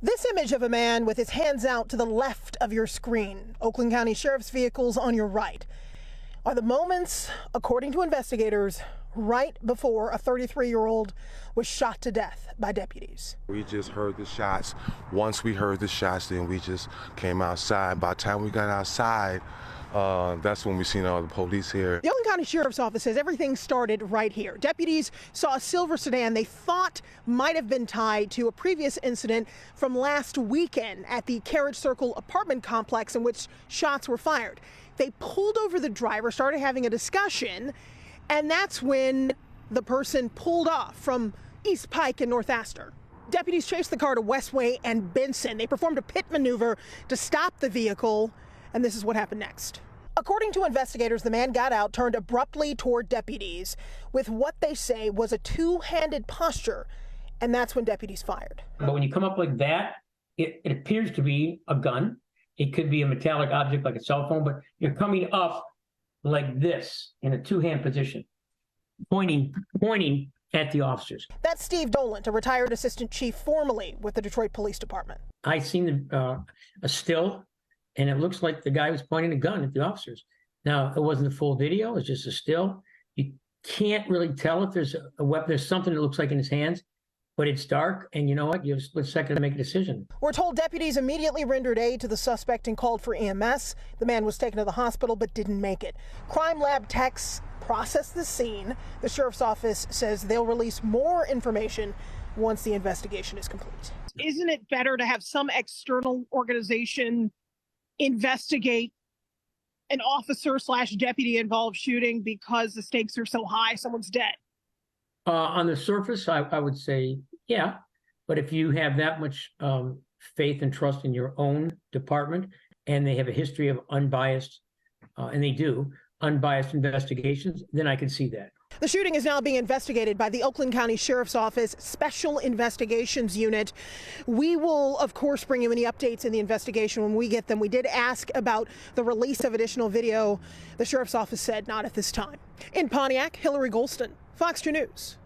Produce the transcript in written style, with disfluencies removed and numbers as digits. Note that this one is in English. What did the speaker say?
This image of a man with his hands out to the left of your screen, Oakland County Sheriff's vehicles on your right, are the moments, according to investigators, right before a 33-year-old was shot to death by deputies. We just heard the shots. Once we heard the shots, then we just came outside. By the time we got outside, that's when we seen all the police here. The Oakland County Sheriff's Office says everything started right here. Deputies saw a silver sedan they thought might have been tied to a previous incident from last weekend at the Carriage Circle apartment complex in which shots were fired. They pulled over the driver, started having a discussion, and that's when the person pulled off from East Pike and North Astor. Deputies chased the car to Westway and Benson. They performed a pit maneuver to stop the vehicle, and this is what happened next. According to investigators, the man got out, turned abruptly toward deputies with what they say was a two-handed posture, and that's when deputies fired. But when you come up like that, it appears to be a gun. It could be a metallic object like a cell phone, but you're coming up like this in a two-hand position, pointing at the officers. That's Steve Dolunt, a retired assistant chief formerly with the Detroit Police Department. I seen a still, and it looks like the guy was pointing a gun at the officers. Now, it wasn't a full video, it's just a still. You can't really tell if there's a weapon. There's something that looks like in his hands, but it's dark, and you know what? You have a split second to make a decision. We're told deputies immediately rendered aid to the suspect and called for EMS. The man was taken to the hospital but didn't make it. Crime lab techs processed the scene. The sheriff's office says they'll release more information once the investigation is complete. Isn't it better to have some external organization investigate an officer/deputy involved shooting because the stakes are so high, someone's dead? On the surface, I would say, yeah. But if you have that much faith and trust in your own department, and they have a history of unbiased, and they do, unbiased investigations, then I can see that. The shooting is now being investigated by the Oakland County Sheriff's Office Special Investigations Unit. We will, of course, bring you any updates in the investigation when we get them. We did ask about the release of additional video. The Sheriff's Office said not at this time. In Pontiac, Hillary Golston, Fox 2 News.